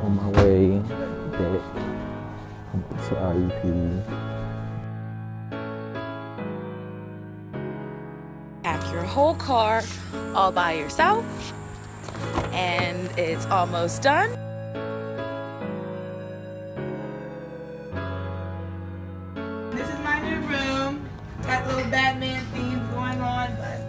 on my way back to IUP. Pack your whole car all by yourself, and it's almost done. This is my new room. Got little Batman themes going on, but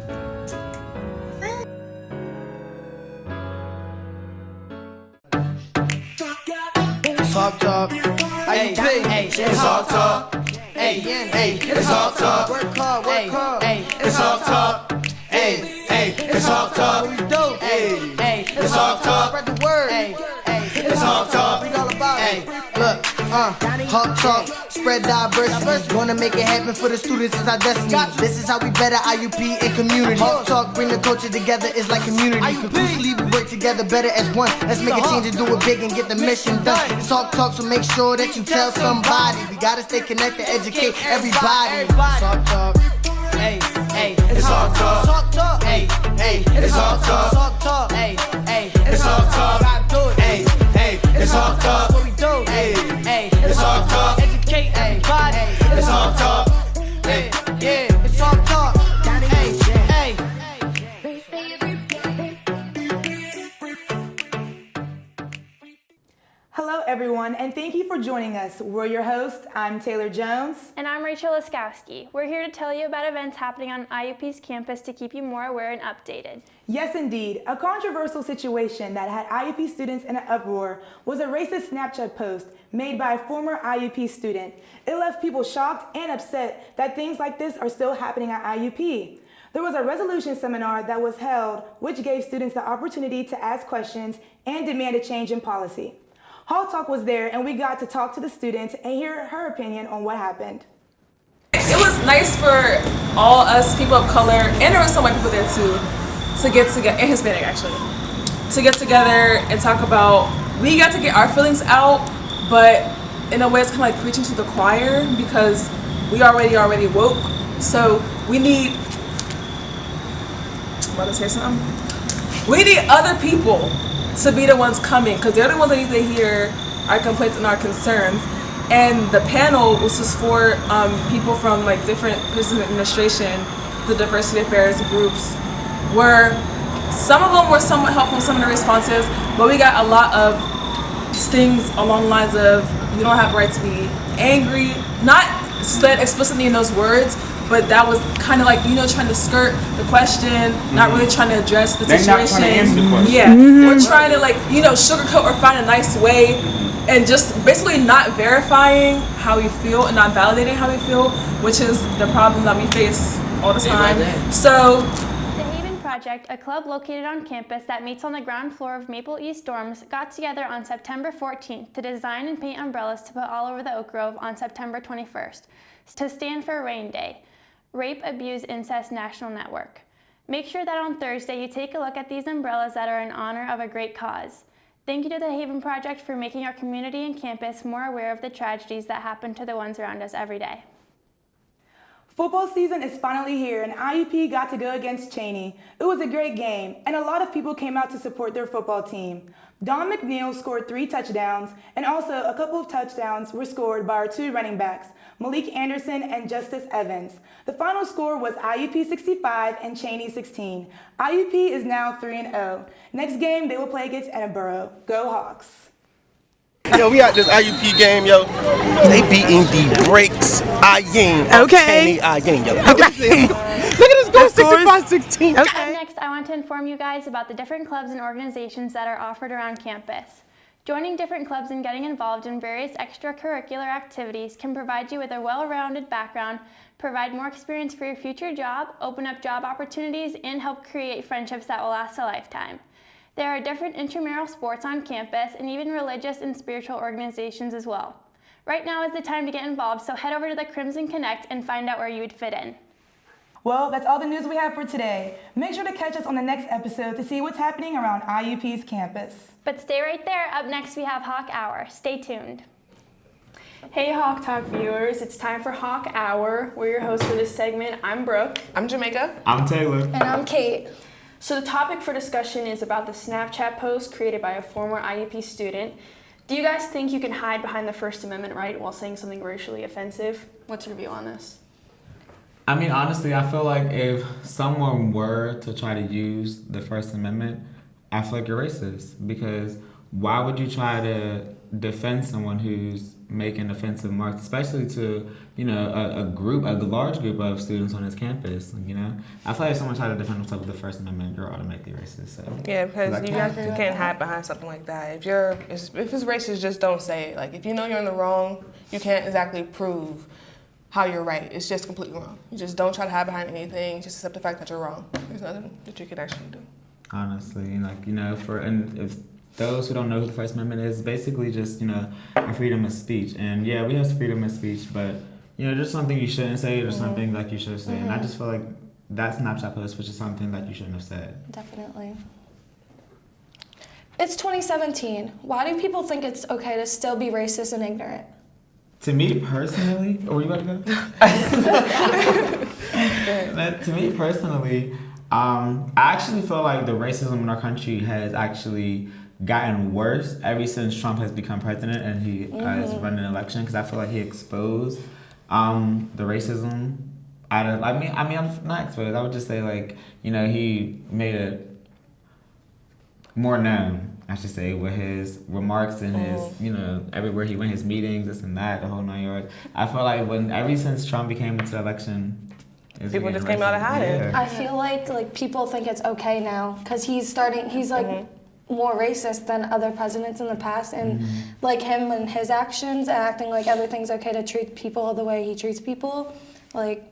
Talk, hey, it's talk, hey, it's talk, work hard, hey, it's talk, hey, it's talk, what we do, hey, it's talk, spread the word, hey, it's talk, read all about it, look, hawk talk, spread diversity, gonna make it happen for the students, it's our destiny, this is how we better IUP and community, hawk talk, bring the culture together, it's like community, conclusively we work together better as one, let's make a change and do it big and get the mission done, it's talk, so make sure that you tell somebody, we gotta stay connected, educate everybody, talk, hey, it's talk, hey, it's talk, hey, it's talk, hey, it's talk, what we do, hey, it's talk, educate everybody, it's talk, hey, yeah, it's talk, hey. hello everyone, and thank you for joining us. We're your hosts. I'm Taylor Jones. And I'm Rachel Laskowski. We're here to tell you about events happening on IUP's campus to keep you more aware and updated. Yes, indeed. A controversial situation that had IUP students in an uproar was a racist Snapchat post made by a former IUP student. It left people shocked and upset that things like this are still happening at IUP. There was a resolution seminar that was held, which gave students the opportunity to ask questions and demand a change in policy. Hall Talk was there, and we got to talk to the student and hear her opinion on what happened. It was nice for all us people of color, and there were some white people there too, to get together, and Hispanic actually, to get together and talk about, we got to get our feelings out, but in a way it's kind of like preaching to the choir, because we already woke, so we need, I'm about to say something, we need other people to be the ones coming, because they're the ones that need to hear our complaints and our concerns. And the panel was just for people from like different places in administration, the diversity affairs groups, where some of them were somewhat helpful, some of the responses, but we got a lot of things along the lines of, you don't have the right to be angry, not said explicitly in those words, but that was kind of like, you know, trying to skirt the question, not really trying to address the situation. They're not trying to answer the question. Yeah, we're trying to, like, you know, sugarcoat or find a nice way, and just basically not verifying how we feel and not validating how we feel, which is the problem that we face all the time. So The Haven Project, a club located on campus that meets on the ground floor of Maple East dorms, got together on September 14th to design and paint umbrellas to put all over the Oak Grove on September 21st to stand for Rain Day, Rape, Abuse, Incest National Network. Make sure that on Thursday you take a look at these umbrellas that are in honor of a great cause. Thank you to the Haven Project for making our community and campus more aware of the tragedies that happen to the ones around us every day. Football season is finally here, and IUP got to go against Cheney. It was a great game, and a lot of people came out to support their football team. Don McNeil scored 3 touchdowns, and also a couple of touchdowns were scored by our 2 running backs, Malik Anderson and Justice Evans. The final score was IUP 65 and Cheney 16. IUP is now 3-0. Next game, they will play against Edinburgh. Go Hawks! Yo, we at this IUP game, yo. They beating the brakes. Okay. Ayin, yo. Look at this go 65-16. Up next, I want to inform you guys about the different clubs and organizations that are offered around campus. Joining different clubs and getting involved in various extracurricular activities can provide you with a well-rounded background, provide more experience for your future job, open up job opportunities, and help create friendships that will last a lifetime. There are different intramural sports on campus and even religious and spiritual organizations as well. Right now is the time to get involved, so head over to the Crimson Connect and find out where you would fit in. Well, that's all the news we have for today. Make sure to catch us on the next episode to see what's happening around IUP's campus. But stay right there. Up next, we have Hawk Hour. Stay tuned. Hey Hawk Talk viewers, it's time for Hawk Hour. We're your hosts for this segment. I'm Brooke. I'm Jamaica. I'm Taylor. And I'm Kate. So the topic for discussion is about the Snapchat post created by a former IUP student. Do you guys think you can hide behind the First Amendment right while saying something racially offensive? What's your view on this? I mean, honestly, I feel like if someone were to try to use the First Amendment, I feel like you're racist, because why would you try to defend someone who's making offensive remarks, especially to, you know, a large group of students on his campus, you know? I feel like if someone tried to defend themselves with the First Amendment, you're automatically racist. So. Yeah, because you can't hide behind something like that. If it's racist, just don't say it. Like, if you know you're in the wrong, you can't exactly prove how you're right. It's just completely wrong. You just don't try to hide behind anything. Just accept the fact that you're wrong. There's nothing that you can actually do. Honestly, like, you know, and if those who don't know who the First Amendment is, basically just, you know, a freedom of speech. And yeah, we have freedom of speech, but, you know, there's something you shouldn't say, there's something like you should say. And I just feel like that Snapchat post, which is something that you shouldn't have said. Definitely. It's 2017. Why do people think it's okay to still be racist and ignorant? To me personally, were you about to go? To me personally, I actually feel like the racism in our country has actually gotten worse ever since Trump has become president and he has run an election, because I feel like he exposed the racism out of, I mean, I'm not exposed, I would just say, like, you know, he made it more known, I should say, with his remarks and his, you know, everywhere he went, his meetings, this and that, the whole 9 yards. I feel like ever since Trump became into the election, people just came out of hiding. Yeah. I feel like people think it's okay now because he's like more racist than other presidents in the past, and like him and his actions and acting like everything's okay to treat people the way he treats people. Like,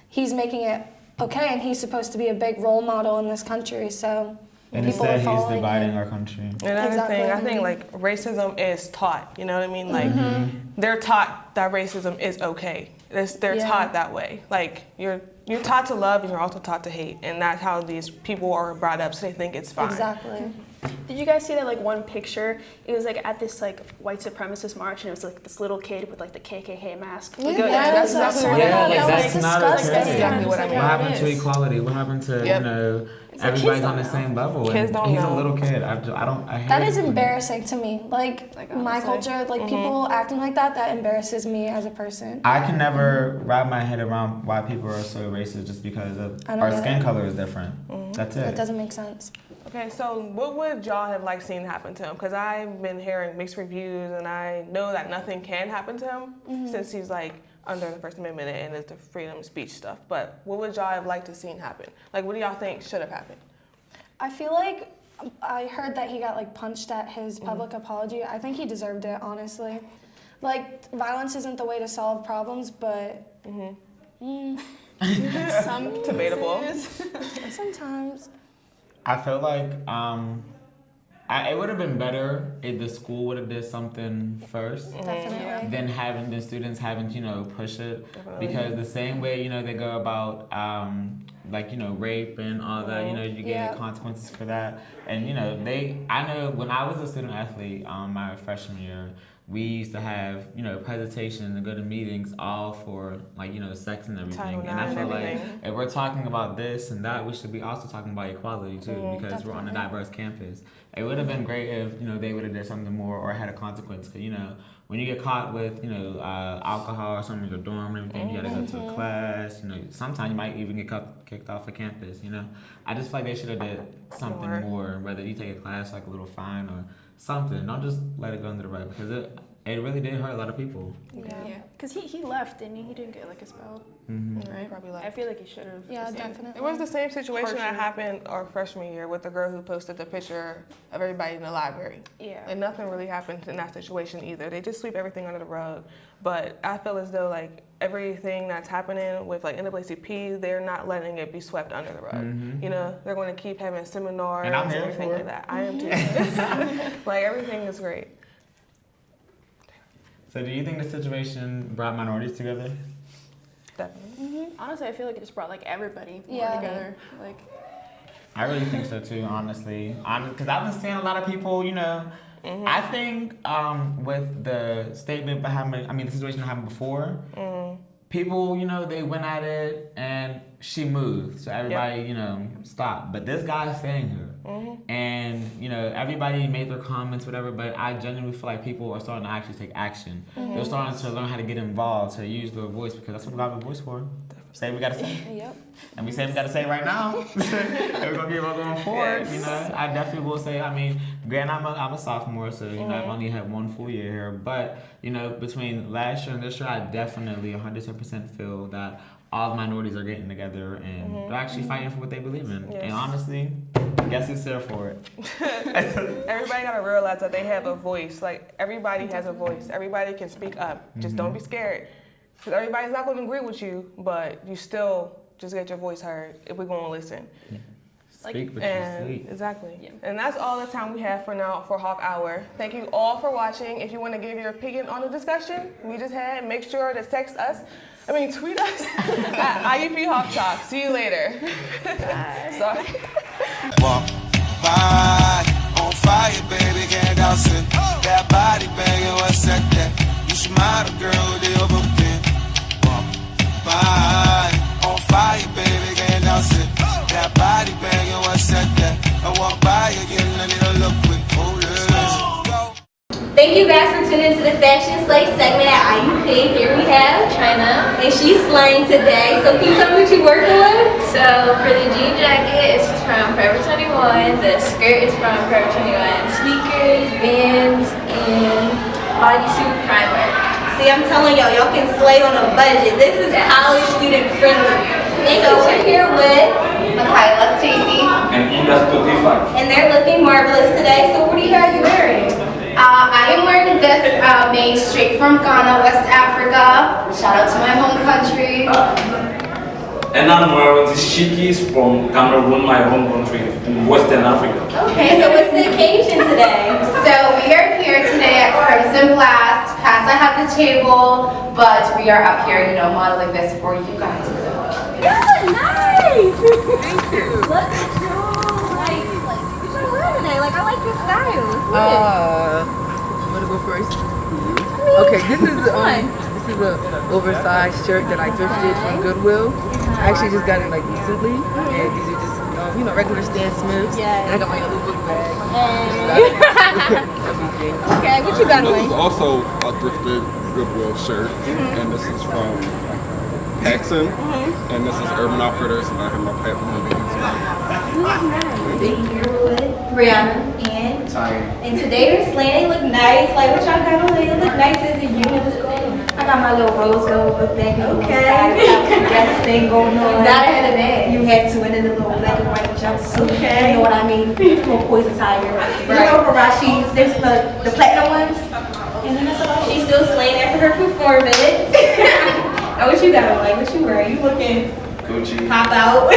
he's making it okay, and he's supposed to be a big role model in this country, so and people are instead he's following dividing him. our country. Another thing, I think like racism is taught, you know what I mean? Like they're taught that racism is okay. They're taught that way. Like you're taught to love and you're also taught to hate, and that's how these people are brought up, so they think it's fine. Exactly. Did you guys see that like one picture? It was like at this like white supremacist march, and it was like this little kid with like the KKK mask. Yeah, that's exactly what that's not okay. That's exactly what I mean. What happened to equality? What happened to, you know, everybody's on the same level? Kids don't he's know. a little kid. I hate That is embarrassing to me. Like my culture, like people acting like that embarrasses me as a person. I can never wrap my head around why people are so racist just because of our skin color is different. That's it. That doesn't make sense. Okay, so what would y'all have liked seen happen to him? Because I've been hearing mixed reviews, and I know that nothing can happen to him since he's like under the First Amendment and it's the freedom of speech stuff. But what would y'all have liked to seen happen? Like, what do y'all think should have happened? I feel like I heard that he got like punched at his public apology. I think he deserved it, honestly. Like, violence isn't the way to solve problems, but Some debatable. Sometimes. I feel like it would have been better if the school would have did something first. Definitely. Than having the students having to, you know, push it. Because the same way, you know, they go about like, you know, rape and all that, you know, you get consequences for that. And, you know, I know when I was a student athlete my freshman year, we used to have, you know, presentations and go to meetings all for, like, you know, sex and everything. And I feel like if we're talking about this and that, we should be also talking about equality too, because we're on a diverse campus. It would have been great if, you know, they would have did something more or had a consequence. Cause, you know, when you get caught with, you know, alcohol or something in your dorm and everything, you gotta go to a class. You know, sometimes you might even get kicked off of campus. You know, I just feel like they should have did something more. Whether you take a class, like a little fine or something. Don't just let it go under the rug, because it really did hurt a lot of people. Yeah, because he left, didn't he? He didn't get like expelled, right? Probably left. I feel like he should have. Yeah, definitely. It was the same situation that happened our freshman year with the girl who posted the picture of everybody in the library. Yeah. And nothing really happened in that situation either. They just sweep everything under the rug. But I feel as though like everything that's happening with like NAACP, they're not letting it be swept under the rug. You know, they're going to keep having seminars and everything like that. I am too. Like, everything is great. So do you think the situation brought minorities together? Definitely. Honestly, I feel like it just brought like everybody more Yeah. together. Like, I really think so too, honestly. Because I've been seeing a lot of people, you know, I think with the statement behind, the situation that happened before, people, you know, they went at it and she moved. So everybody, you know, stopped. But this guy's staying here. And, you know, everybody made their comments, whatever, but I genuinely feel like people are starting to actually take action. They're starting to learn how to get involved, to use their voice, because that's what we got a voice for. Say what we gotta say. Yep. And we say we gotta say it right now. And we're gonna keep on going forward. You know, I definitely will say, I mean, granted, I'm a sophomore, so, you know, I've only had 1 full year here. But, you know, between last year and this year, I definitely 110% feel that all the minorities are getting together and they're actually fighting for what they believe in. Yes. And honestly, guess who's there for it? Everybody gotta realize that they have a voice. Like, everybody has a voice. Everybody can speak up. Just don't be scared. Because everybody's not gonna agree with you, but you still just get your voice heard if we're gonna listen. Speak, but you sleep. Exactly. Yeah. And that's all the time we have for now for Hawk Hour. Thank you all for watching. If you want to give your opinion on the discussion we just had, make sure to tweet us at IUP Hawk Talk. See you later. Sorry. Walk by on fire, baby, can't douse it. That body banging, what's that? You should model, girl, with the overpin. Walk by on fire, baby, can't douse it. That body banging, what's that? I walk by again, I need a look quick. Thank you guys for tuning into the Fashion Slay segment at IUP. Here we have China, and she's slaying today. So can you tell me what you're working with? So for the jean jacket, it's from Forever 21. The skirt is from Forever 21. Sneakers, Vans, and bodysuit primer. See, I'm telling y'all, y'all can slay on a budget. This is college student friendly. So we're here with Michaela, Stacy, and they're looking marvelous today. So what are you guys wearing? I am wearing this made straight from Ghana, West Africa. Shout out to my home country. And I'm wearing these shikis from Cameroon, my home country, in Western Africa. Okay, so what's the occasion today? So we are here today at Crimson Blast. Pasta has the table, but we are up here, you know, modeling this for you guys. Yeah, nice! Thank you. Look at you. Like, I like your style. I'm gonna go first. Okay, this is an oversized shirt that I thrifted from Goodwill. I actually just got it like recently, and these are just regular Stan Smiths. And I got my little book bag. Everything. Okay, what you got? This is also a thrifted Goodwill shirt, and this is from Paxson, and this is Urban Outfitters, and I have my pet one. Thank you, Brianna and today they're slaying. They look nice. Like what y'all got on? They look nice as a unit. I got my little rose gold book bag. Okay. Dress thing going on. You gotta have a bag. You had to, and then the little black and white jumpsuit. Okay. You know what I mean? Little poison tiger. Right. You know Harashi's. There's the platinum ones. And then she's still slaying after her performance. And what you got on? Like what you wearing? You looking Gucci. Pop out.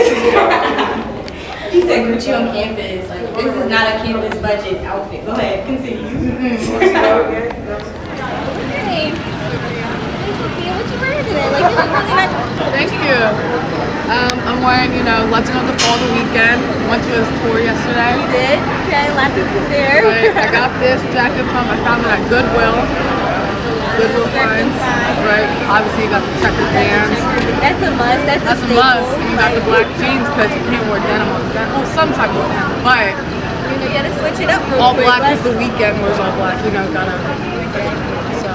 He said Gucci on campus. Like, this is not a campus budget outfit. Go ahead, continue. Hey, Sophia, what you wearing today? Like, you look really nice. Thank you. I'm wearing, Legend of the Fall the weekend. Went to his tour yesterday. You did? Okay, a lot of people there. Right. I got this jacket I found it at Goodwill. Goodwill finds. Right. Obviously, you got the checkered bands. That's a must. That's a must. And you got the black jeans because you can't wear denim on denim. Well, some type of denim, but you gotta switch it up. All black is the weekend. Wears all black. Gotta. So.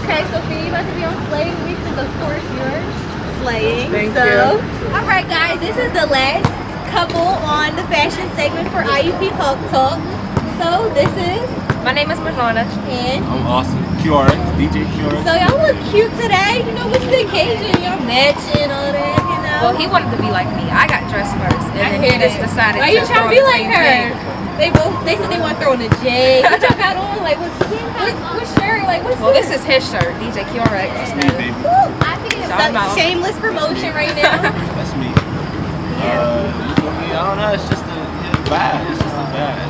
Okay, Sophia, you about to be on Slay Week because of course you're slaying. Thank you. All right, guys, this is the last couple on the fashion segment for IUP Hawk Talk. So this is. My name is Marzana. And I'm Austin. QRX, DJ QRX. So y'all look cute today. What's the occasion? Y'all matching all that, Well, he wanted to be like me. I got dressed first, and then he just decided Why you trying to be like her? They said they want to throw in a J. What y'all got on? Like, what shirt? Like, what's this? This is his shirt, DJ QRX. That's me, baby. I think it's shameless promotion right now. That's me. I don't know. It's just a vibe. It's just a vibe.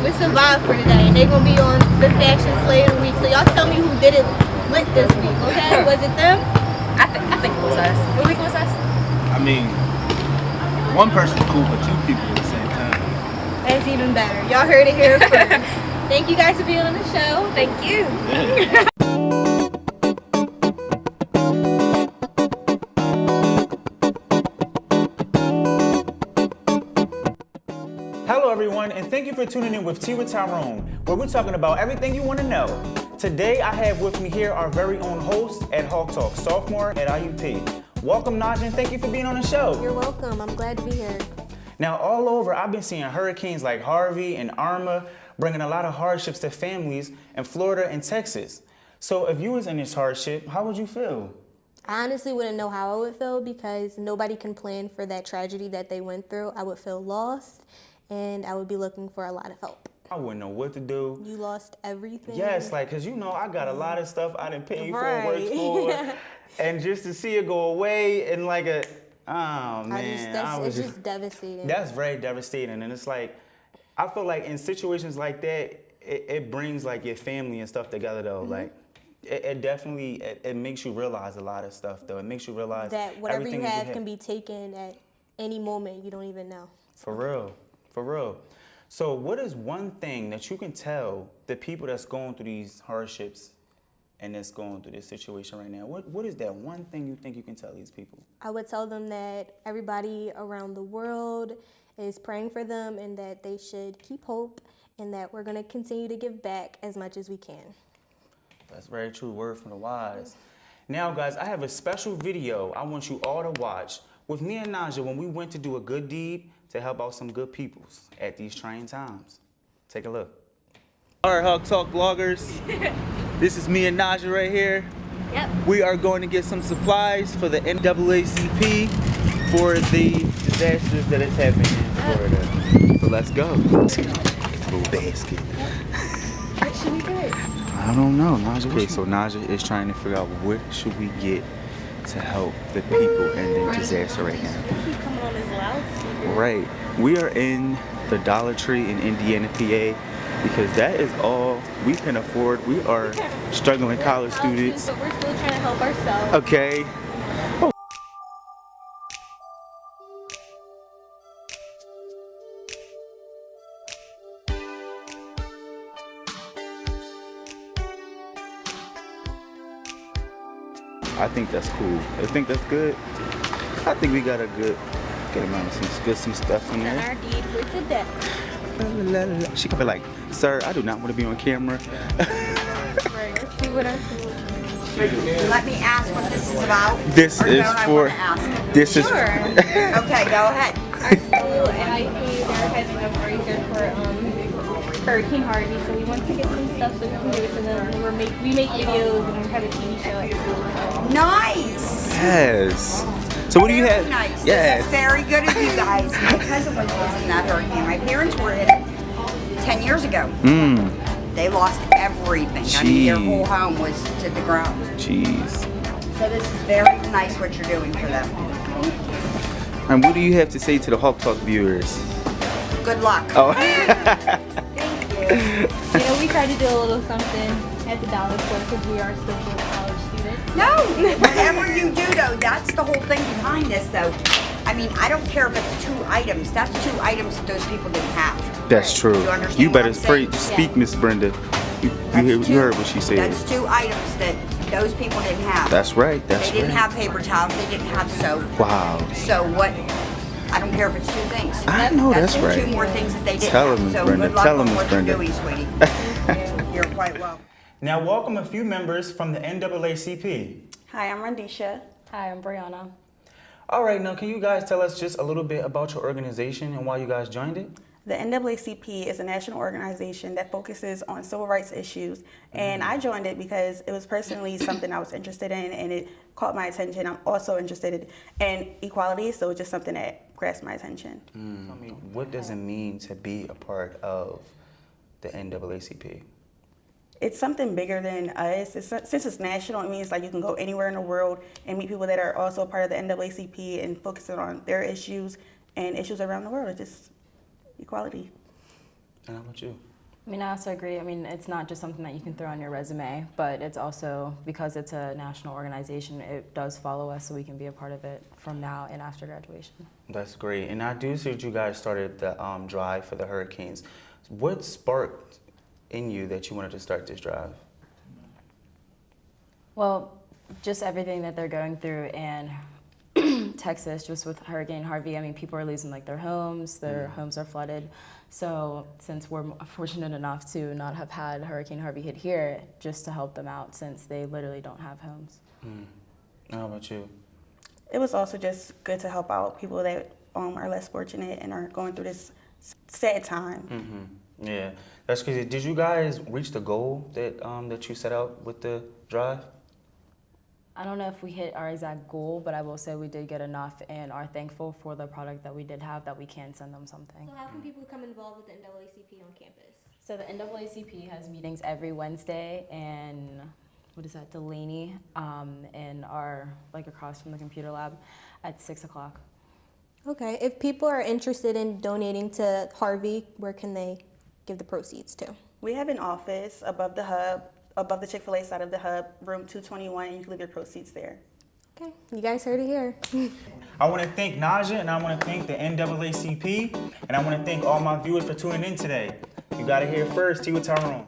It's a vibe for today, and they're gonna be on the Fashion Slay of the Week. So y'all tell me who did it lit this week, okay? Was it them? I think it was us. You think it was us? I mean, one person's cool, but two people at the same time. That's even better. Y'all heard it here first. Thank you guys for being on the show. Thank you. Hello everyone, and thank you for tuning in with Tea with Tyrone, where we're talking about everything you want to know. Today I have with me here our very own host at Hawk Talk, sophomore at IUP. Welcome Naja, and thank you for being on the show. You're welcome, I'm glad to be here. Now all over, I've been seeing hurricanes like Harvey and Irma bringing a lot of hardships to families in Florida and Texas. So if you was in this hardship, how would you feel? I honestly wouldn't know how I would feel because nobody can plan for that tragedy that they went through. I would feel lost and I would be looking for a lot of help. I wouldn't know what to do. You lost everything? Yes, like, cause you know I got a lot of stuff I didn't pay for, work for, and just to see it go away and like a, oh man. It's just devastating. That's very devastating, and it's like, I feel like in situations like that, it brings like your family and stuff together though, like. It definitely, it makes you realize a lot of stuff though. It makes you realize that whatever you have can be taken at any moment you don't even know. For real, for real. So what is one thing that you can tell the people that's going through these hardships and that's going through this situation right now? What is that one thing you think you can tell these people? I would tell them that everybody around the world is praying for them and that they should keep hope and that we're gonna continue to give back as much as we can. That's very true, word from the wise. Now, guys, I have a special video I want you all to watch with me and Naja when we went to do a good deed to help out some good peoples at these trying times. Take a look. All right, Hawk Talk vloggers. This is me and Naja right here. Yep. We are going to get some supplies for the NAACP for the disasters that is happening in Florida. So let's go. Little basket. What should we get? I don't know, Naja. Okay, so Naja is trying to figure out what should we get to help the people in the disaster right now. Coming on this loudspeaker. Right. We are in the Dollar Tree in Indiana, PA, because that is all we can afford. We are struggling college students. But we're still trying to help ourselves. Okay. I think that's cool. I think that's good. I think we got a good amount of some stuff in there. And our deed for today. She could be like, sir, I do not want to be on camera. Right, let's see what Let me ask what this is about. This is for. This is. Okay, go ahead. Our school and IUP, they're having a fundraiser for Hurricane Harvey, so we want to get some stuff so we can give it to them. We make videos and we have a TV show at school. So. Nice. Yes. So what do you have? Nice. Yes. This is very good of you guys. My cousin was in that hurricane. My parents were in it 10 years ago. They lost everything. I mean, their whole home was to the ground. Jeez. So this is very nice what you're doing for them. And what do you have to say to the Hawk Talk viewers? Good luck. Oh. Thank you. You know, we try to do a little something at the dollar store because we are still college students. No, whatever you do though, that's the whole thing behind this though. I mean, I don't care if it's 2 items. That's 2 items that those people didn't have. That's true. You better speak, Miss Brenda. You heard what she said. That's 2 items that those people didn't have. That's right. That's They didn't have paper towels. They didn't have soap. Wow. So what? I don't care if it's 2 things. I know that's right. 2 more things that they didn't Tell have. them, So Brenda. good luck Tell on them, what Brenda. you're doing, sweetie. You're quite welcome. Now welcome a few members from the NAACP. Hi, I'm Randisha. Hi, I'm Brianna. All right, now can you guys tell us just a little bit about your organization and why you guys joined it? The NAACP is a national organization that focuses on civil rights issues, and I joined it because it was personally something I was interested in, and it caught my attention. I'm also interested in equality, so it's just something that grasped my attention. I mean, what does it mean to be a part of the NAACP? It's something bigger than us. Since it's national, it means like you can go anywhere in the world and meet people that are also part of the NAACP and focusing on their issues and issues around the world. It's just equality. And how about you? I mean, I also agree. I mean, it's not just something that you can throw on your resume, but it's also, because it's a national organization, it does follow us so we can be a part of it from now and after graduation. That's great. And I do see that you guys started the drive for the hurricanes. What sparked in you that you wanted to start this drive? Well, just everything that they're going through in Texas, just with Hurricane Harvey. I mean, people are losing like their homes are flooded. So since we're fortunate enough to not have had Hurricane Harvey hit here, just to help them out since they literally don't have homes. How about you? It was also just good to help out people that are less fortunate and are going through this sad time. Yeah, that's crazy. Did you guys reach the goal that that you set out with the drive? I don't know if we hit our exact goal, but I will say we did get enough and are thankful for the product that we did have that we can send them something. So how can people become involved with the NAACP on campus? So the NAACP has meetings every Wednesday and what is that, Delaney, in our, like across from the computer lab at 6 o'clock. Okay, if people are interested in donating to Harvey, where can they give the proceeds to? We have an office above the hub, above the Chick-fil-A side of the hub, room 221. You can leave your proceeds there. Okay, you guys heard it here. I want to thank Naja and I want to thank the NAACP and I want to thank all my viewers for tuning in today. You got it here first, T with Tyrone.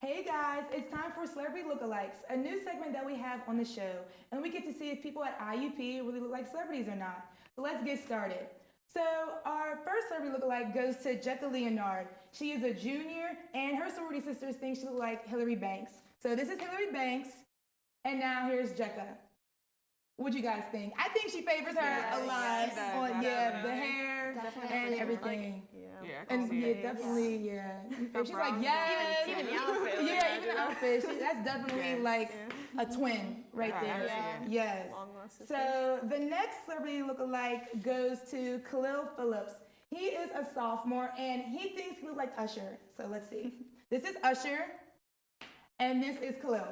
Hey guys, it's time for Celebrity Lookalikes, a new segment that we have on the show, and we get to see if people at IUP really look like celebrities or not. So let's get started. So our first celebrity lookalike goes to Jecca Leonard. She is a junior, and her sorority sisters think she looks like Hillary Banks. So this is Hillary Banks, and now here's Jecca. What do you guys think? I think she favors her a lot. The hair and everything. Definitely. She's like, yes. Even the outfit. Yeah, even the outfit. That's definitely like a twin right there. Yes. So the next celebrity lookalike goes to Khalil Phillips. He is a sophomore and he thinks he looks like Usher. So let's see. This is Usher and this is Khalil.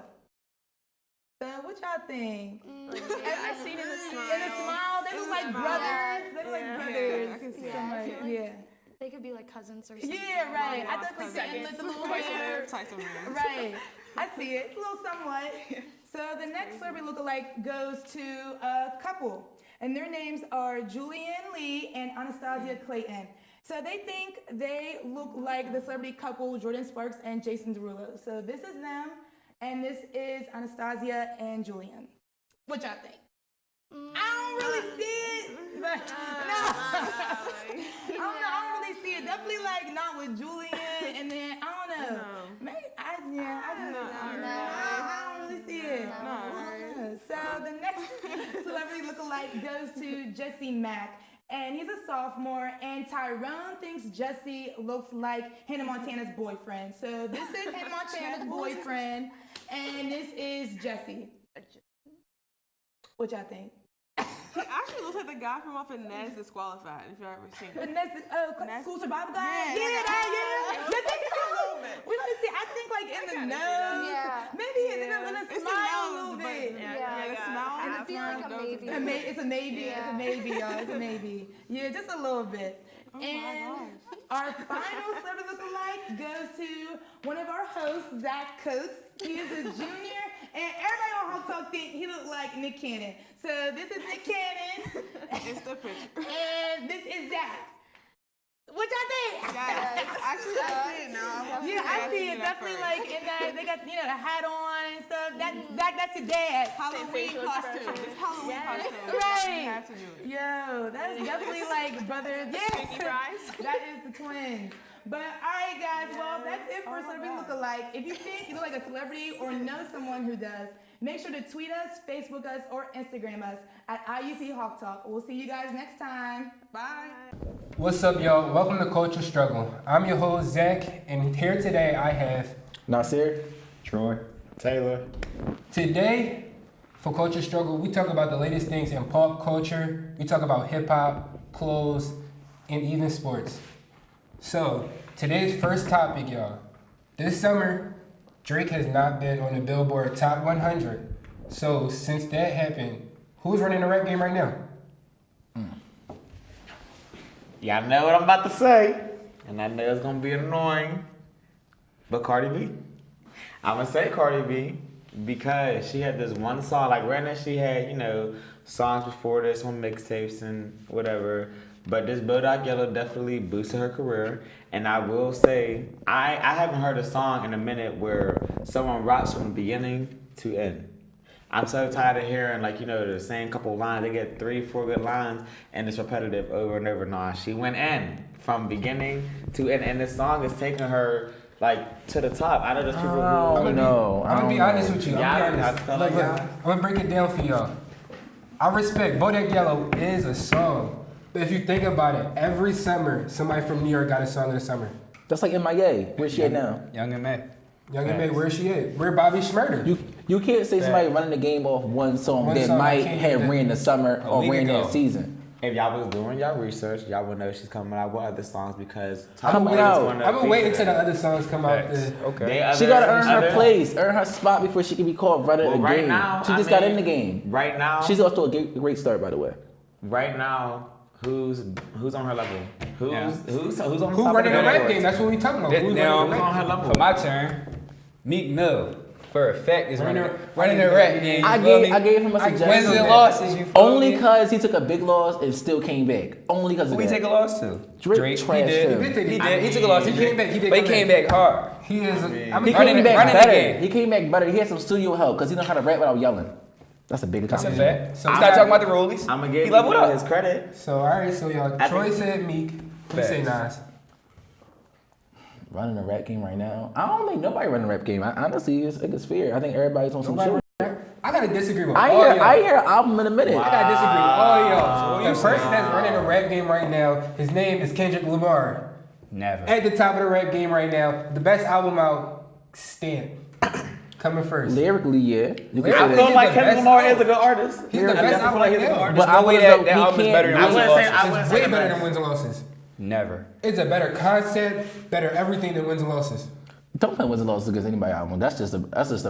So what y'all think? I seen in the smile. In the smile, they look like brothers. They look like brothers. I can see that. They could be like cousins or something. Yeah, right. I definitely see it with the little hair. Right. I see it. It's a little somewhat. So the next celebrity lookalike goes to a couple, and their names are Julianne Lee and Anastasia Clayton. So they think they look like the celebrity couple Jordan Sparks and Jason Derulo. So this is them, and this is Anastasia and Julianne. What y'all think? I don't really see it, but I don't really see it. Definitely like not with Julian, and then I don't know. Maybe I don't really see it. So the next celebrity lookalike goes to Jesse Mack, and he's a sophomore. And Tyrone thinks Jesse looks like Hannah Montana's boyfriend. So this is Hannah Montana's boyfriend, and this is Jesse. What y'all think? He actually looks like the guy from off of Ned's Disqualified, if y'all ever seen it. School Survival Guide? Yeah. We're gonna see, I think like in the nose. Maybe in the smile a little bit. The smile. And I feel like a maybe. It's a maybe, y'all. It's a maybe. Yeah, just a little bit. And our final celebrity lookalike goes to one of our hosts, Zach Coates. He is a junior, and everybody on Hawk Talk think he looks like Nick Cannon. So this is Nick Cannon. It's the picture. And this is Zach. What y'all think? Actually, I see it now. Yeah, I see it. Definitely like in that they got the hat on and stuff. Zach, that's your dad. Halloween costume. It's Halloween costume. Right. You have to do it. Yo, that is definitely like brothers. Yeah. That is the twins. But all right, guys. Well, that's it for Celebrity Lookalike. If you think you look like a celebrity or know someone who does, make sure to tweet us, Facebook us, or Instagram us at IUP Hawk Talk. We'll see you guys next time. Bye. What's up, y'all? Welcome to Culture Struggle. I'm your host, Zach, and here today I have Nasir, Troy, Taylor. Today, for Culture Struggle, we talk about the latest things in pop culture. We talk about hip-hop, clothes, and even sports. So, today's first topic, y'all. This summer, Drake has not been on the Billboard Top 100. So, since that happened, who's running the rap game right now? Y'all know what I'm about to say, and I know it's gonna be annoying, but Cardi B. I'm gonna say Cardi B because she had this one song, like right now she had, songs before this on mixtapes and whatever, but this Bodak Yellow definitely boosted her career, and I will say, I haven't heard a song in a minute where someone raps from beginning to end. I'm so tired of hearing the same couple of lines. They get 3-4 good lines, and it's repetitive over and over. Nah, she went in from beginning to end, and this song is taking her to the top. I know there's people who. I'm gonna be honest with you. I'm gonna break it down for y'all. I respect Bodak Yellow is a song, but if you think about it, every summer somebody from New York got a song of the summer. That's like MIA. Where's she at now? Young and May. Young and May, where's she at? Where Bobby Schmurder? You can't say somebody running the game off one song that might have ran the summer or ran that season. If y'all was doing y'all research, y'all would know she's coming out with other songs because coming out. I've been waiting until the other songs come out. Okay. She gotta earn her place, earn her spot before she can be called running the game. Now, she just got in the game. Right now, she's off to a great start, by the way. Right now, who's on her level? Who's on Who top running of the rap game? That's what we talking about. Who's on her level? For my turn, Meek Mill. For a fact, is running the rap game. I gave him a suggestion. Wins and losses, you feel only me? because he took a big loss and still came back. Only because of Who that. he take a loss to? Drake He trashed did. him. He did. He took a loss. He came back. But he came back hard. He is. He came back better. He came back better. He had some studio help because he know how to rap without yelling. That's a big accomplishment. That's a fact. So start talking about the rollies. I'm gonna give he leveled up his credit. So alright, so y'all. Troy said Meek. Who say Nas? Running a rap game right now. I don't think nobody running a rap game. Honestly, it's fair. I think everybody's on some shit. I gotta disagree with I hear an album in a minute. I gotta disagree with all y'all. The person that's running a rap game right now, his name is Kendrick Lamar. Never. At the top of the rap game right now. The best album out, Stamp. Coming first. Lyrically, yeah. I feel like Kendrick Lamar is a good artist. He's the best album right now. But I way that album is better than Wins and Losses. It's way better than Wins and Losses. Never. It's a better concept, better everything than Wins and Losses. Don't play Wins and Losses against anybody album. That's just a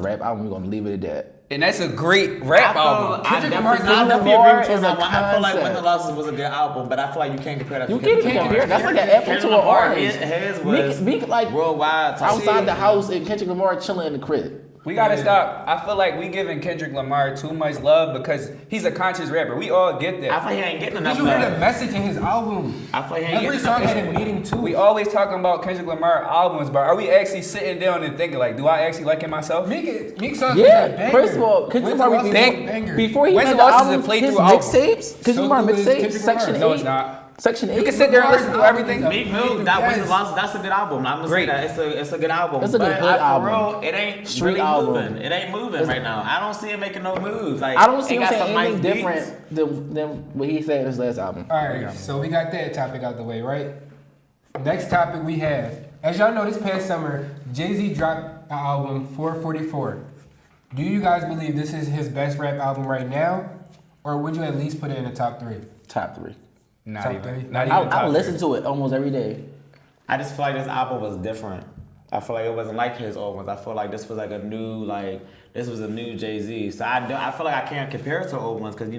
rap album. We're gonna leave it at that. And that's a great rap album. I definitely agree with you. I feel like Wins and Losses was a good album, but I feel like you can't compare that to Kendrick Lamar. You can't compare. That's like an apple to an orange. His was Meek like worldwide. Outside the house and Kendrick Lamar chilling in the crib. We gotta stop. I feel like we giving Kendrick Lamar too much love because he's a conscious rapper. We all get that. I feel like he ain't getting enough Did you hear love. the message in his album? I feel like he ain't Every getting song enough had a meaning too. We always talking about Kendrick Lamar albums, but are we actually sitting down and thinking like, do I actually like it myself? Meek songs Yeah. is a banger. First of all, Kendrick Lamar before he Wins had and the Losses album, and played his through albums. mixtapes. Kendrick Lamar mixtapes. Kendrick Section 8. No, it's not. Section 8. You can sit there and listen to everything. Meek Mill, that Wins and Losses, that's a good album. I'm gonna say that it's a good album. It's a good but album. For real, it ain't Street really album. moving. It ain't moving right now. I don't see it making no moves. Like I don't see it him got saying some nice anything beats. different than what he said in his last album. Alright, so we got that topic out the way, right? Next topic we have. As y'all know, this past summer, Jay-Z dropped an album, 444. Do you guys believe this is his best rap album right now? Or would you at least put it in the top 3? Top 3. Not even I listen to it almost every day. I just feel like this album was different. I feel like it wasn't like his old ones. I feel like this was like a new, this was a new Jay-Z. So I feel like I can't compare it to old ones because,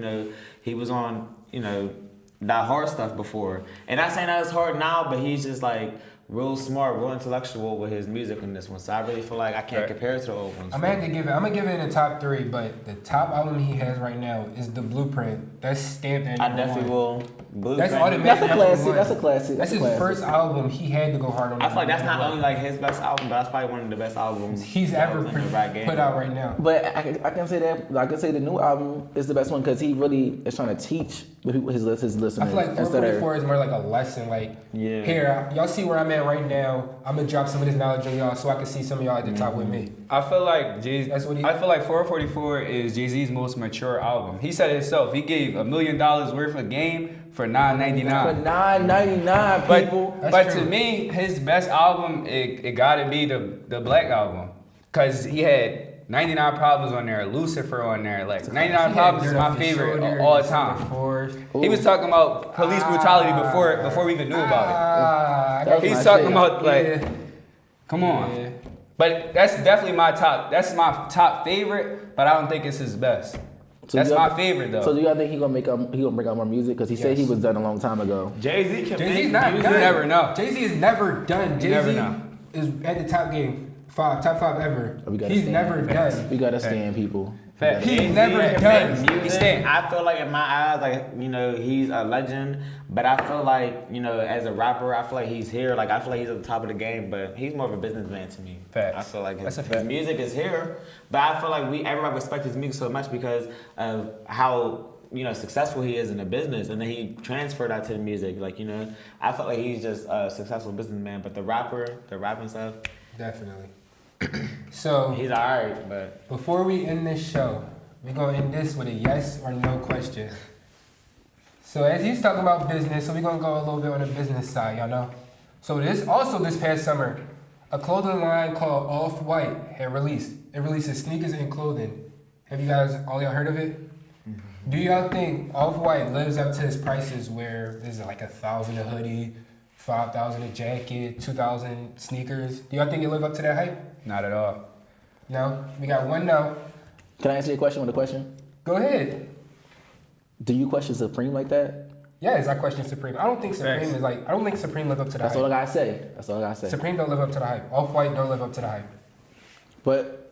he was on, that hard stuff before. And not saying that it's hard now, but he's just real smart, real intellectual with his music in this one. So I really feel like I can't compare it to the old ones. I'm gonna give it in the top 3, but the top album he has right now is The Blueprint. That's stamped at I definitely will. Blueprint. That's automatic. That's a classic. That's a classic. That's his first album. He had to go hard on. I feel like that's not only his best album, but that's probably one of the best albums he's ever put out right now. But I can say that. I can say the new album is the best one because he really is trying to teach his listeners. I feel like 444 is more like a lesson. Here, y'all see where I'm at right now. I'm gonna drop some of this knowledge on y'all so I can see some of y'all at the top with me. I feel like I feel like 444 is Jay-Z's most mature album. He said it himself. He gave $1 million worth of game for $9.99. For $9.99, people. But to me, his best album, it gotta be the Black album. Cause he had 99 Problems on there, Lucifer on there. 99 Problems is my favorite of all time. He was talking about police brutality before we even knew about it. He's talking about come on. But that's definitely my top favorite, but I don't think it's his best. So that's my favorite though. So do y'all think he gonna bring out more music? Because he said he was done a long time ago. Jay-Z can Jay-Z's make not music. done. You never know. Jay-Z is never done. Jay-Z is at the top 5 ever. He's never done. We gotta stand people. He never does. I feel like in my eyes, like, you know, he's a legend, but I feel like, you know, as a rapper, I feel like he's here. Like, I feel like he's at the top of the game, but he's more of a businessman to me. Facts. I feel like his music is here, but I feel like everybody respects his music so much because of how, you know, successful he is in the business, and then he transferred that to the music. Like, you know, I felt like he's just a successful businessman, but the rapping stuff. Definitely. So he's alright, but before we end this show, we're gonna end this with a yes or no question. So as he's talking about business, so we're gonna go a little bit on the business side, y'all know. So this past summer, a clothing line called Off-White had released. It releases sneakers and clothing. Have you guys all y'all heard of it? Mm-hmm. Do y'all think Off-White lives up to its prices where is it like $1,000 a hoodie, $5,000 a jacket, $2,000 sneakers? Do y'all think it live up to that hype? Not at all. No? We got one no. Can I answer your question with a question? Go ahead. Do you question Supreme like that? Yes, I question Supreme. I don't think Supreme live up to the hype. That's all I gotta say. That's all I gotta say. Supreme don't live up to the hype. Off-White don't live up to the hype. But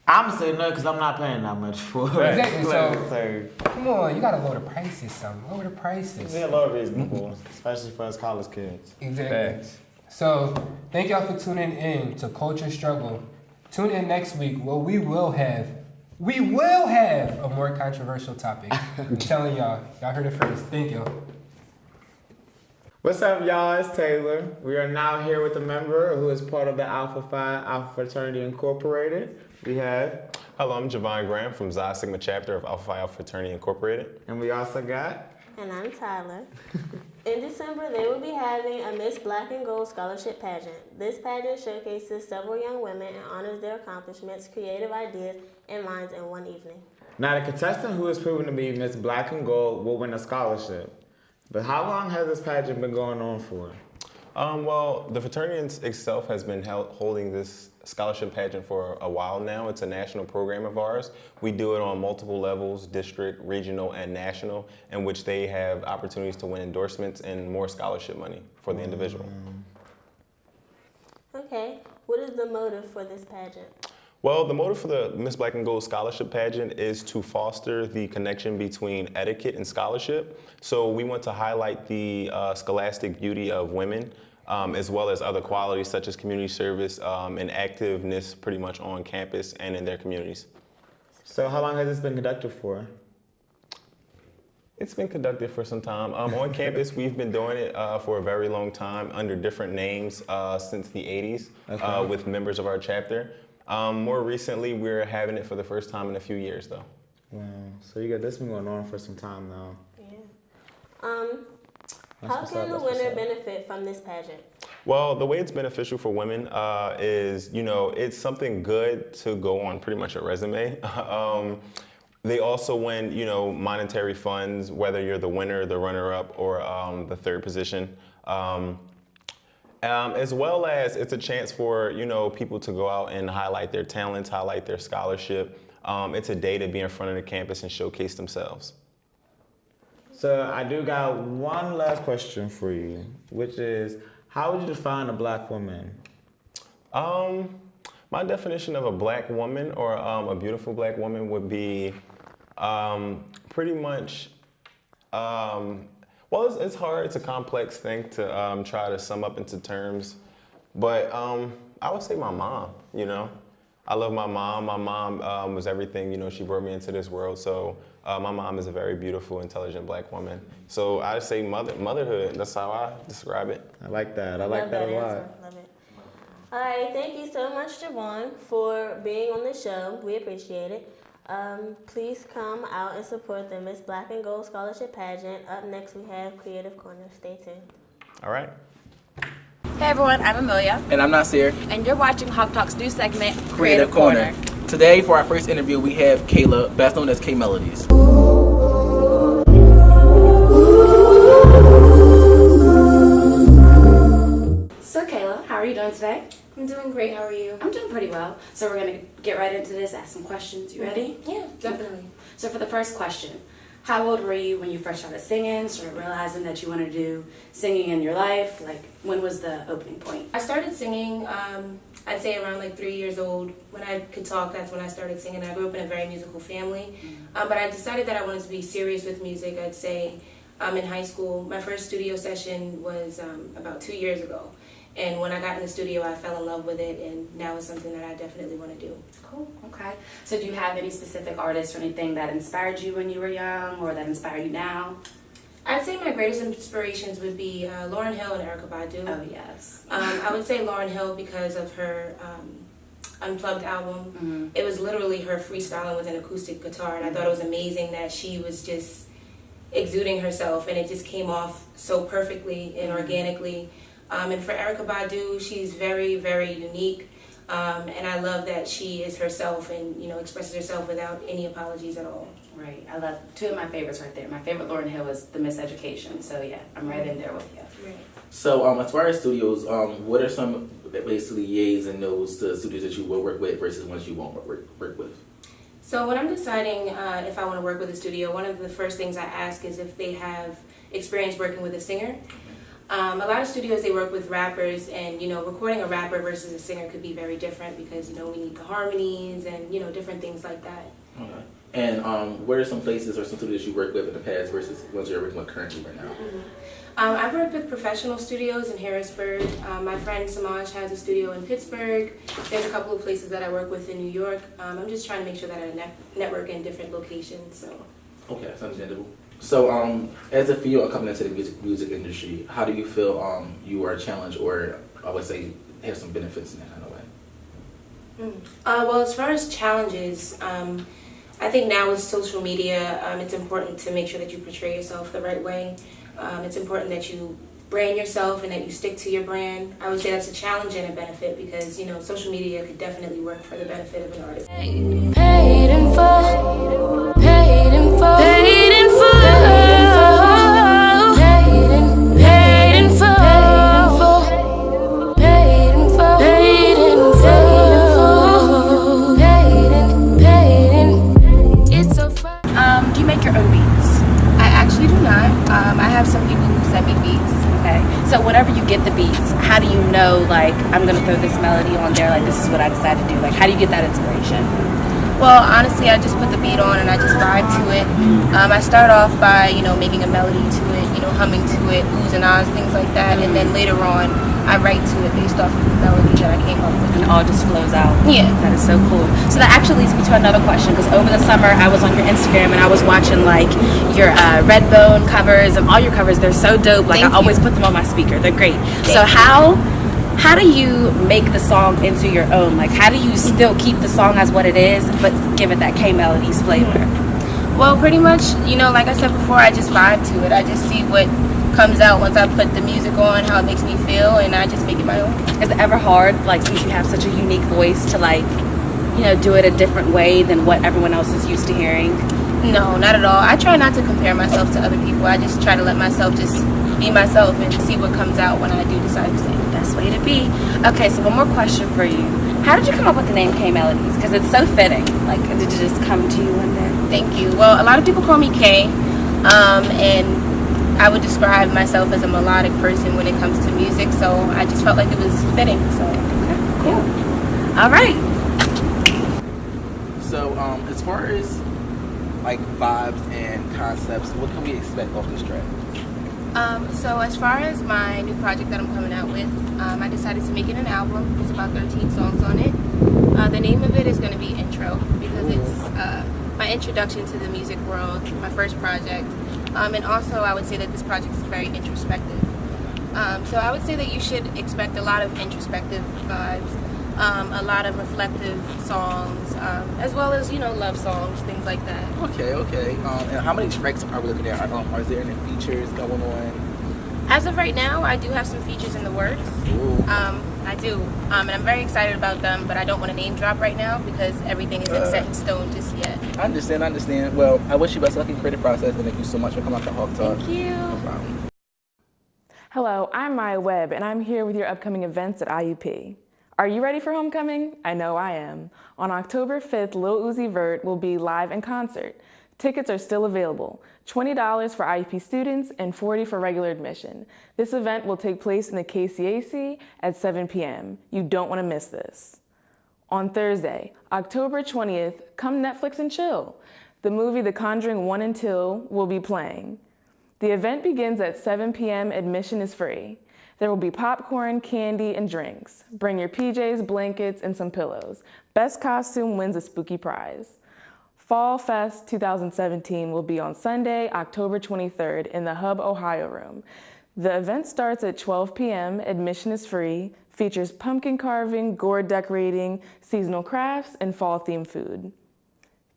I'm gonna say no because I'm not paying that much for it. Exactly. So come on, you gotta lower the prices. Lower the prices. It's a little reasonable, especially for us college kids. Exactly. Facts. So thank y'all for tuning in to Culture Struggle. Tune in next week where we will have a more controversial topic. I'm telling y'all heard it first. Thank y'all. What's up, y'all? It's Taylor. We are now here with a member who is part of the Alpha Phi Alpha Fraternity Incorporated. We have... Hello, I'm Javon Graham from Xi Sigma chapter of Alpha Phi Alpha Fraternity Incorporated. And we also got... And I'm Tyler. In December, they will be having a Miss Black and Gold Scholarship Pageant. This pageant showcases several young women and honors their accomplishments, creative ideas, and minds in one evening. Now, the contestant who is proven to be Miss Black and Gold will win a scholarship. But how long has this pageant been going on for? Well, the fraternity itself has been holding this scholarship pageant for a while now. It's a national program of ours. We do it on multiple levels, district, regional, and national, in which they have opportunities to win endorsements and more scholarship money for the individual. Okay, what is the motive for this pageant? Well, the motive for the Miss Black and Gold Scholarship Pageant is to foster the connection between etiquette and scholarship. So we want to highlight the scholastic beauty of women, as well as other qualities such as community service and activeness pretty much on campus and in their communities. So how long has this been conducted for? It's been conducted for some time. On campus, we've been doing it for a very long time under different names since the 80s with members of our chapter. More recently, we're having it for the first time in a few years, though. Wow. So you got this been going on for some time now. Yeah. How can the winner benefit from this pageant? Well, the way it's beneficial for women is, you know, it's something good to go on pretty much a resume. They also win, you know, monetary funds, whether you're the winner, the runner-up, or the third position. As well as it's a chance for, you know, people to go out and highlight their talents, highlight their scholarship. It's a day to be in front of the campus and showcase themselves. So I do got one last question for you, which is, how would you define a black woman? My definition of a black woman or a beautiful black woman would be pretty much, well, it's hard. It's a complex thing to try to sum up into terms. But I would say my mom, you know. I love my mom. My mom was everything, you know, she brought me into this world. So my mom is a very beautiful, intelligent black woman. So I say motherhood. That's how I describe it. I like that. I like that a lot. Love it. All right, thank you so much, Javon, for being on the show. We appreciate it. Please come out and support the Miss Black and Gold Scholarship Pageant. Up next, we have Creative Corner. Stay tuned. All right. Hey everyone, I'm Amelia. And I'm Nasir. And you're watching Hawk Talk's new segment, Creative Corner. Today, for our first interview, we have Kayla, best known as K Melodies. So Kayla, how are you doing today? I'm doing great. How are you? I'm doing pretty well. So we're going to get right into this, ask some questions. You ready? Yeah, definitely. So for the first question, how old were you when you first started singing, started realizing that you wanted to do singing in your life? Like, when was the opening point? I started singing I'd say around like 3 years old. When I could talk, that's when I started singing. I grew up in a very musical family, but I decided that I wanted to be serious with music, I'd say, in high school. My first studio session was about 2 years ago. And when I got in the studio, I fell in love with it, and now it's something that I definitely want to do. Cool, okay. So do you have any specific artists or anything that inspired you when you were young or that inspire you now? I'd say my greatest inspirations would be Lauryn Hill and Erykah Badu. Oh, yes. I would say Lauryn Hill because of her Unplugged album. It was literally her freestyling with an acoustic guitar, and I thought it was amazing that she was just exuding herself, and it just came off so perfectly and organically. And for Erykah Badu, she's very, very unique, and I love that she is herself and, you know, expresses herself without any apologies at all. Right. I love two of my favorites right there. My favorite Lauryn Hill is The Miseducation, so yeah, I'm right in there with you. Right. So as far as studios, what are some basically yays and no's to studios that you will work with versus ones you won't work with? So when I'm deciding if I want to work with a studio, one of the first things I ask is if they have experience working with a singer. A lot of studios, they work with rappers, and, you know, recording a rapper versus a singer could be very different because, you know, we need the harmonies and, you know, different things like that. Okay. And what are some places or some studios you worked with in the past versus ones you're working with currently right now? I've worked with professional studios in Harrisburg. My friend Samaj has a studio in Pittsburgh. There's a couple of places that I work with in New York. I'm just trying to make sure that I network in different locations. So. Okay, that's understandable. So, as a female coming into the music industry, how do you feel you are challenged, or I would say have some benefits in that kind of way? Well, as far as challenges, I think now with social media, it's important to make sure that you portray yourself the right way. It's important that you brand yourself and that you stick to your brand. I would say that's a challenge and a benefit because, you know, social media could definitely work for the benefit of an artist. Paid in full, paid in full, paid in full, paid in full, paid in full, paid in full, paid in. It's so fun. Do you make your own beats? I actually do not. I have some people who send me beats. Okay. So whenever you get the beats, how do you know, like, I'm going to throw this melody on there, like, this is what I decided to do? Like, how do you get that inspiration? Well, honestly, I just put the beat on and I just vibe to it. I start off by, you know, making a melody to it, you know, humming to it, oohs and ahs, things like that. And then later on, I write to it based off of the melody that I came up with. And it all just flows out. Yeah. That is so cool. So that actually leads me to another question, because over the summer, I was on your Instagram and I was watching, like, your Redbone covers and all your covers. They're so dope. Like, I always put them on my speaker. They're great. So how do you make the song into your own? Like, how do you still keep the song as what it is, but give it that K-Melodies flavor? Well, pretty much, you know, like I said before, I just vibe to it. I just see what comes out once I put the music on, how it makes me feel, and I just make it my own. Is it ever hard, like, since you have such a unique voice, to, like, you know, do it a different way than what everyone else is used to hearing? No, not at all. I try not to compare myself to other people. I just try to let myself just be myself and see what comes out when I do decide to sing. Best way to be. Okay, so one more question for you. How did you come up with the name K-Melodies? Because it's so fitting. Like, did it just come to you one day? Thank you. Well, a lot of people call me K, and I would describe myself as a melodic person when it comes to music, so I just felt like it was fitting. So, okay, cool. All right. So, as far as like vibes and concepts, what can we expect off this track? So as far as my new project that I'm coming out with, I decided to make it an album. There's about 13 songs on it. The name of it is going to be Intro, because it's my introduction to the music world, my first project. And also I would say that this project is very introspective. So I would say that you should expect a lot of introspective vibes, a lot of reflective songs, as well as, you know, love songs, things like that. Okay. And how many tracks are we looking at? Are there any features going on? As of right now, I do have some features in the works. I do. And I'm very excited about them, but I don't want to name drop right now because everything isn't set in stone just yet. I understand. Well, I wish you best luck in the creative process, and thank you so much for coming out to Hawk Talk. Thank you. No problem. Hello, I'm Maya Webb, and I'm here with your upcoming events at IUP. Are you ready for homecoming? I know I am. On October 5th, Lil Uzi Vert will be live in concert. Tickets are still available. $20 for IUP students and $40 for regular admission. This event will take place in the KCAC at 7 p.m. You don't want to miss this. On Thursday, October 20th, come Netflix and chill. The movie The Conjuring 1 and 2 will be playing. The event begins at 7 p.m. Admission is free. There will be popcorn, candy, and drinks. Bring your PJs, blankets, and some pillows. Best costume wins a spooky prize. Fall Fest 2017 will be on Sunday, October 23rd in the Hub Ohio Room. The event starts at 12 p.m., admission is free, features pumpkin carving, gourd decorating, seasonal crafts, and fall-themed food.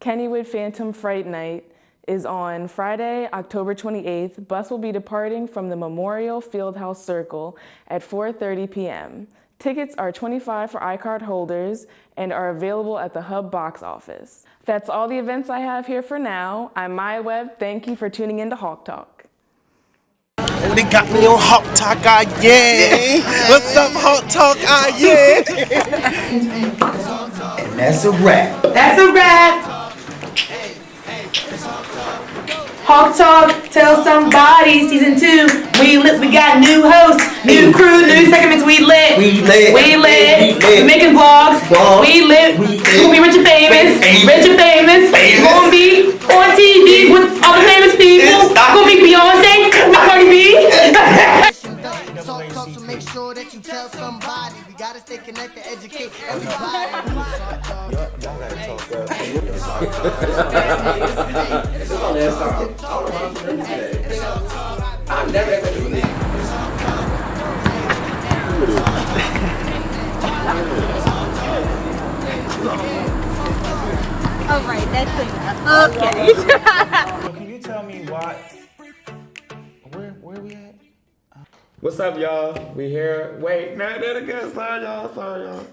Kennywood Phantom Fright Night is on Friday, October 28th. Bus will be departing from the Memorial Fieldhouse Circle at 4:30 p.m. Tickets are $25 for iCard holders and are available at the Hub box office. That's all the events I have here for now. I'm Maya Webb. Thank you for tuning in to Hawk Talk. Oh, they got me on Hawk Talk, yeah. What's up, Hawk Talk, yeah. And that's a wrap. That's a wrap. Hawk Talk, tell somebody, season 2. We lit, we got new hosts, new crew, new segments. We lit. We lit. We're making vlogs. We lit. We're gonna be rich and famous. Rich and famous. We're gonna be on TV with all the famous people. We're gonna be Beyonce, Cardi B. So make sure that you tell somebody. We gotta stay connected, educate everybody. Y'all gotta talk up. This is my last time. I don't know what I'm today. I've never had to believe. All right, that's enough. Okay. Can you tell me why? Where we at? What's up, y'all? We here. Wait, no, that again. Sorry, y'all.